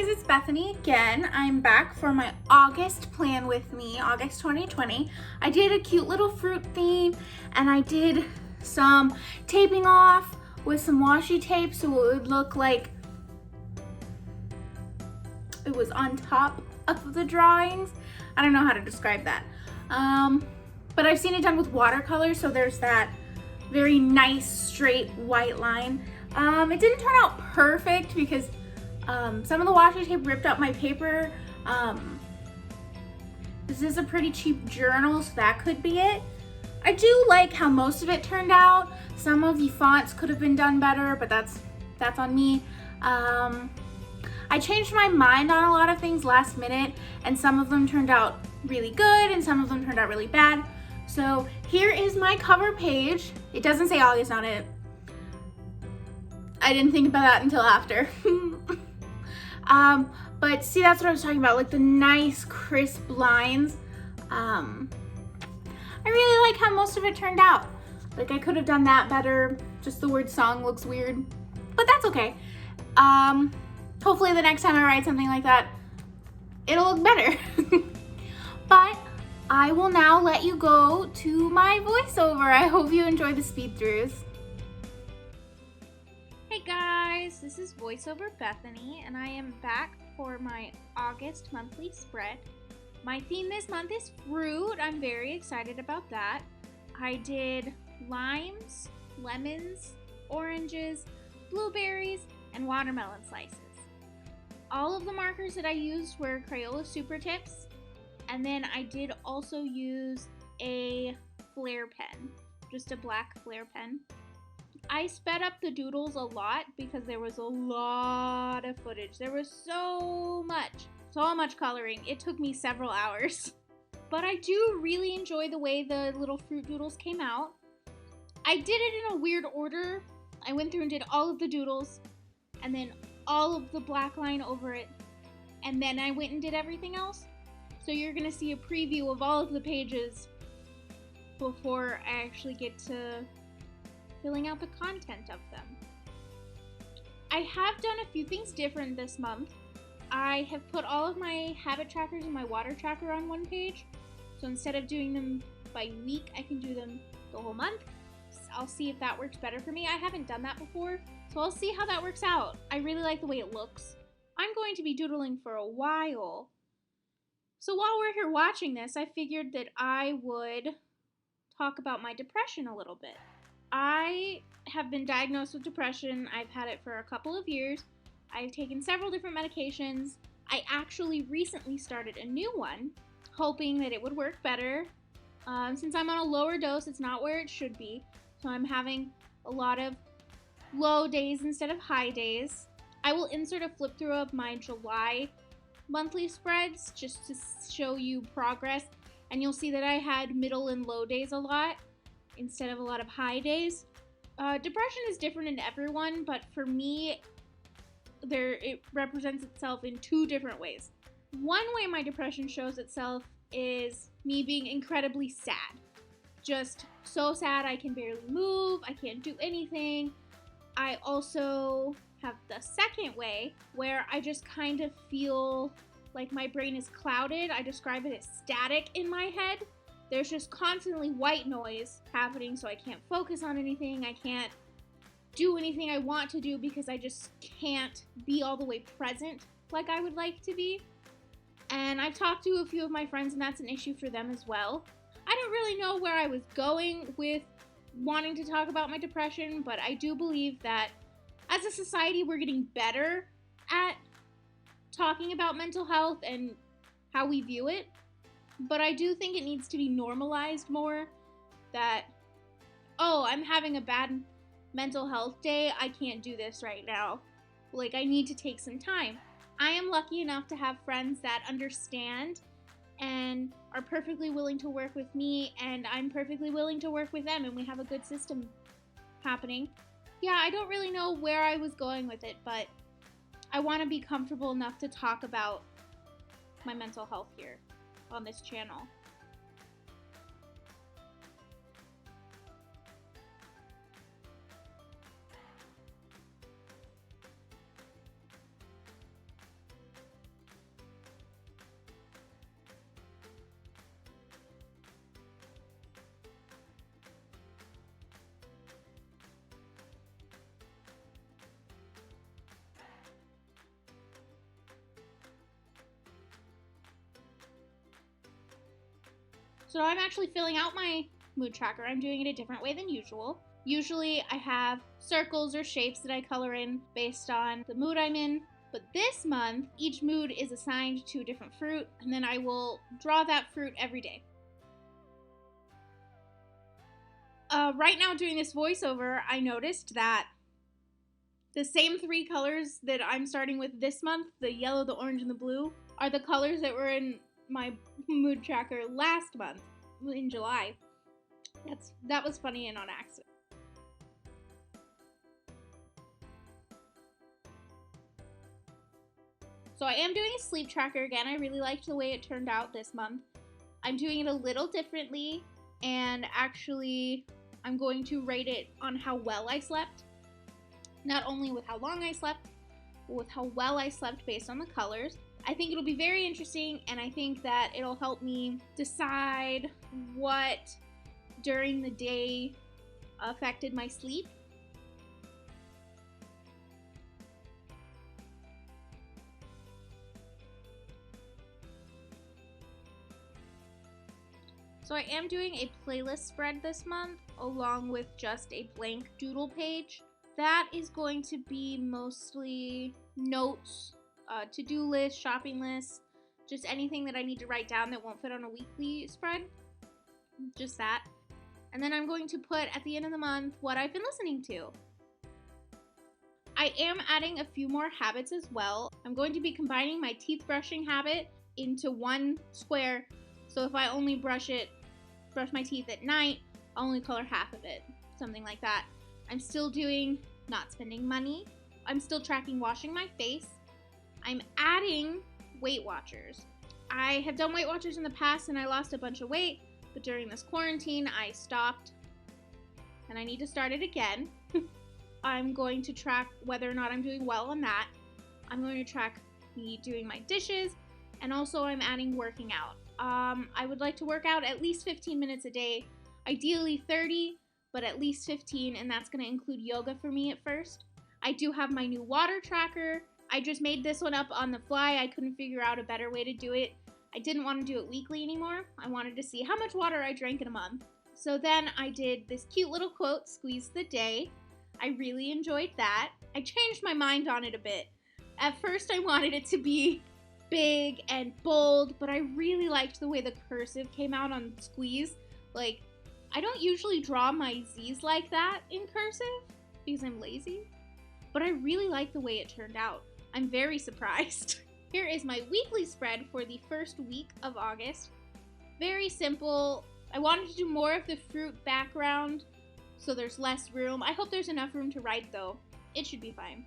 it's Bethany again. I'm back for my August plan with me, August 2020. I did a cute little fruit theme and I did some taping off with some washi tape so it would look like it was on top of the drawings. I don't know how to describe that. But I've seen it done with watercolor, so there's that very nice straight white line. It didn't turn out perfect because some of the washi tape ripped up my paper. This is a pretty cheap journal, so that could be it. I do like how most of it turned out. Some of the fonts could have been done better, but that's on me. I changed my mind on a lot of things last minute, and some of them turned out really good and some of them turned out really bad. So here is my cover page. It doesn't say August on it. I didn't think about that until after. But see, that's what I was talking about, like the nice crisp lines. I really like how most of it turned out. Like I could have done that better. Just the word song looks weird, but that's okay. Hopefully the next time I write something like that, it'll look better. But I will now let you go to my voiceover. I hope you enjoy the speed throughs. Hey guys, this is VoiceOver Bethany, and I am back for my August monthly spread. My theme this month is fruit. I'm very excited about that. I did limes, lemons, oranges, blueberries, and watermelon slices. All of the markers that I used were Crayola Super Tips, and then I did also use a flare pen, just a black flare pen. I sped up the doodles a lot because there was a lot of footage. There was so much coloring. It took me several hours. But I do really enjoy the way the little fruit doodles came out. I did it in a weird order. I went through and did all of the doodles, and then all of the black line over it, and then I went and did everything else. So you're gonna see a preview of all of the pages before I actually get to filling out the content of them. I have done a few things different this month. I have put all of my habit trackers and my water tracker on one page. So instead of doing them by week, I can do them the whole month. I'll see if that works better for me. I haven't done that before, so I'll see how that works out. I really like the way it looks. I'm going to be doodling for a while. So while we're here watching this, I figured that I would talk about my depression a little bit. I have been diagnosed with depression. I've had it for a couple of years. I've taken several different medications. I actually recently started a new one, hoping that it would work better. Since I'm on a lower dose, it's not where it should be. So I'm having a lot of low days instead of high days. I will insert a flip through of my July monthly spreads just to show you progress. And you'll see that I had middle and low days a lot instead of a lot of high days. Depression is different in everyone, but for me, it represents itself in two different ways. One way my depression shows itself is me being incredibly sad. Just so sad I can barely move, I can't do anything. I also have the second way where I just kind of feel like my brain is clouded. I describe it as static in my head. There's just constantly white noise happening, so I can't focus on anything. I can't do anything I want to do because I just can't be all the way present like I would like to be. And I've talked to a few of my friends, and that's an issue for them as well. I don't really know where I was going with wanting to talk about my depression, but I do believe that as a society, we're getting better at talking about mental health and how we view it. But I do think it needs to be normalized more that, oh, I'm having a bad mental health day. I can't do this right now. Like, I need to take some time. I am lucky enough to have friends that understand and are perfectly willing to work with me, and I'm perfectly willing to work with them, and we have a good system happening. Yeah, I don't really know where I was going with it, but I want to be comfortable enough to talk about my mental health here on this channel. So I'm actually filling out my mood tracker. I'm doing it a different way than usual. Usually I have circles or shapes that I color in based on the mood I'm in. But this month, each mood is assigned to a different fruit, and then I will draw that fruit every day. Right now doing this voiceover, I noticed that the same 3 colors that I'm starting with this month, the yellow, the orange, and the blue, are the colors that were in my mood tracker last month, in July. That was funny and on accident. So I am doing a sleep tracker again. I really liked the way it turned out this month. I'm doing it a little differently, and actually I'm going to rate it on how well I slept. Not only with how long I slept, but with how well I slept based on the colors. I think it'll be very interesting, and I think that it'll help me decide what during the day affected my sleep. So I am doing a playlist spread this month along with just a blank doodle page. That is going to be mostly notes, to-do lists, shopping lists, just anything that I need to write down that won't fit on a weekly spread. Just that. And then I'm going to put at the end of the month what I've been listening to. I am adding a few more habits as well. I'm going to be combining my teeth brushing habit into one square. So if I only brush my teeth at night, I'll only color half of it. Something like that. I'm still doing not spending money. I'm still tracking washing my face. I'm adding Weight Watchers. I have done Weight Watchers in the past and I lost a bunch of weight, but during this quarantine I stopped and I need to start it again. I'm going to track whether or not I'm doing well on that. I'm going to track me doing my dishes, and also I'm adding working out. I would like to work out at least 15 minutes a day, ideally 30, but at least 15, and that's going to include yoga for me at first. I do have my new water tracker. I just made this one up on the fly. I couldn't figure out a better way to do it. I didn't want to do it weekly anymore. I wanted to see how much water I drank in a month. So then I did this cute little quote, squeeze the day. I really enjoyed that. I changed my mind on it a bit. At first I wanted it to be big and bold, but I really liked the way the cursive came out on squeeze. Like, I don't usually draw my Z's like that in cursive because I'm lazy, but I really like the way it turned out. I'm very surprised. Here is my weekly spread for the first week of August. Very simple. I wanted to do more of the fruit background, so there's less room. I hope there's enough room to write though. It should be fine.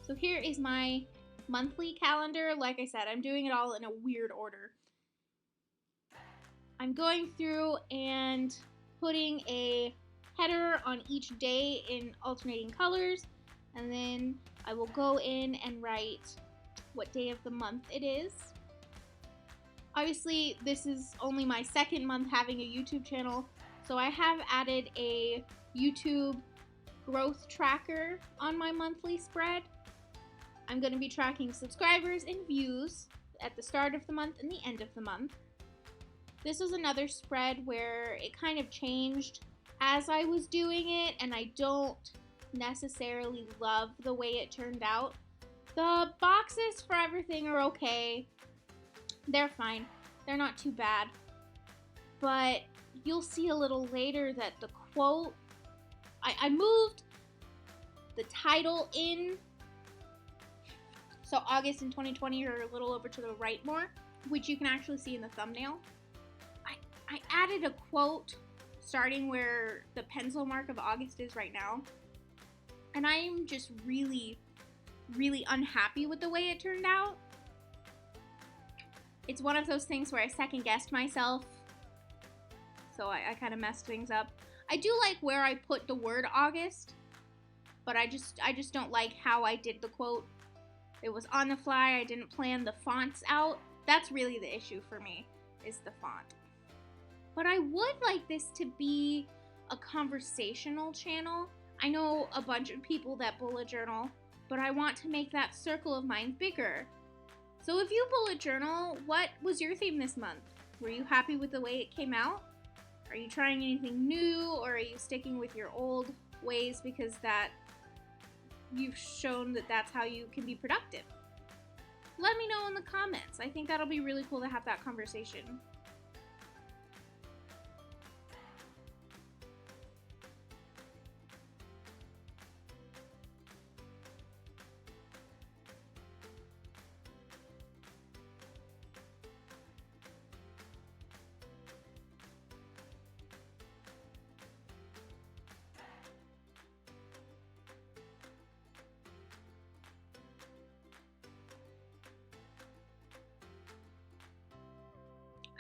So here is my monthly calendar. Like I said, I'm doing it all in a weird order. I'm going through and putting a header on each day in alternating colors, and then I will go in and write what day of the month it is. Obviously, this is only my second month having a YouTube channel, so I have added a YouTube growth tracker on my monthly spread. I'm going to be tracking subscribers and views at the start of the month and the end of the month. This was another spread where it kind of changed as I was doing it, and I don't necessarily love the way it turned out. The boxes for everything are okay. They're fine. They're not too bad. But you'll see a little later that the quote, I moved the title in. So August in 2020 are a little over to the right more, which you can actually see in the thumbnail. I added a quote starting where the pencil mark of August is right now. And I'm just really, really unhappy with the way it turned out. It's one of those things where I second guessed myself. So I kind of messed things up. I do like where I put the word August, but I just don't like how I did the quote. It was on the fly. I didn't plan the fonts out. That's really the issue for me, is the font. But I would like this to be a conversational channel. I know a bunch of people that bullet journal, but I want to make that circle of mine bigger. So if you bullet journal, what was your theme this month? Were you happy with the way it came out? Are you trying anything new, or are you sticking with your old ways because that you've shown that that's how you can be productive? Let me know in the comments. I think that'll be really cool to have that conversation.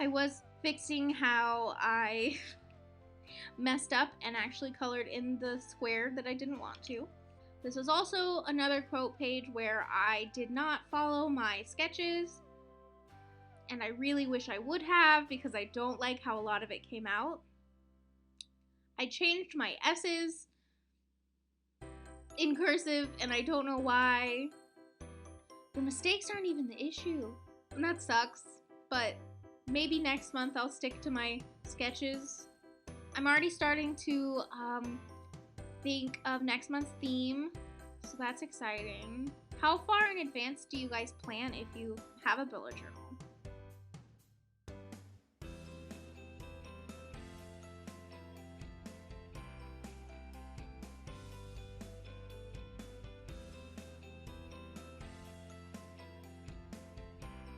I was fixing how I messed up and actually colored in the square that I didn't want to. This is also another quote page where I did not follow my sketches, and I really wish I would have because I don't like how a lot of it came out. I changed my S's in cursive, and I don't know why. The mistakes aren't even the issue, and that sucks, but maybe next month I'll stick to my sketches. I'm already starting to think of next month's theme, so that's exciting. How far in advance do you guys plan if you have a bullet journal?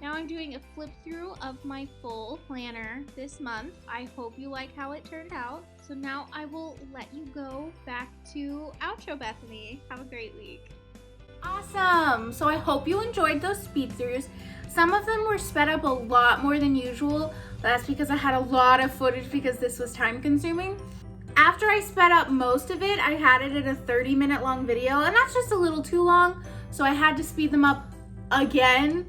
Now I'm doing a flip through of my full planner this month. I hope you like how it turned out. So now I will let you go back to outro Bethany. Have a great week. Awesome! So I hope you enjoyed those speed throughs. Some of them were sped up a lot more than usual. That's because I had a lot of footage because this was time consuming. After I sped up most of it, I had it at a 30-minute long video, and that's just a little too long. So I had to speed them up again.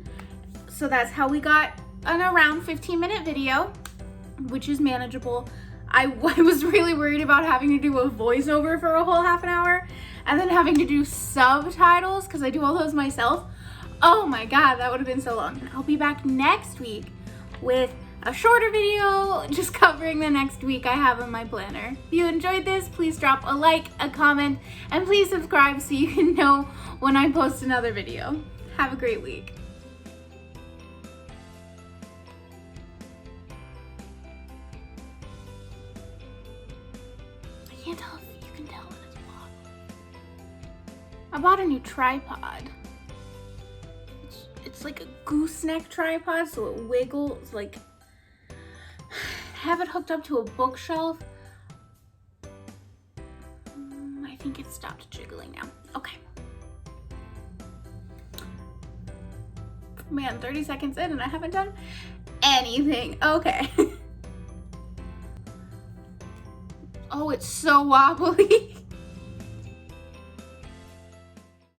So that's how we got an around 15-minute video, which is manageable. I was really worried about having to do a voiceover for a whole half an hour and then having to do subtitles because I do all those myself. Oh my God, that would have been so long. I'll be back next week with a shorter video just covering the next week I have in my planner. If you enjoyed this, please drop a like, a comment, and please subscribe so you can know when I post another video. Have a great week. I can't tell if you can tell in this vlog. I bought a new tripod. It's like a gooseneck tripod, so it wiggles. Like, I have it hooked up to a bookshelf. I think it stopped jiggling now. Okay. Man, 30 seconds in and I haven't done anything. Okay. Oh, it's so wobbly.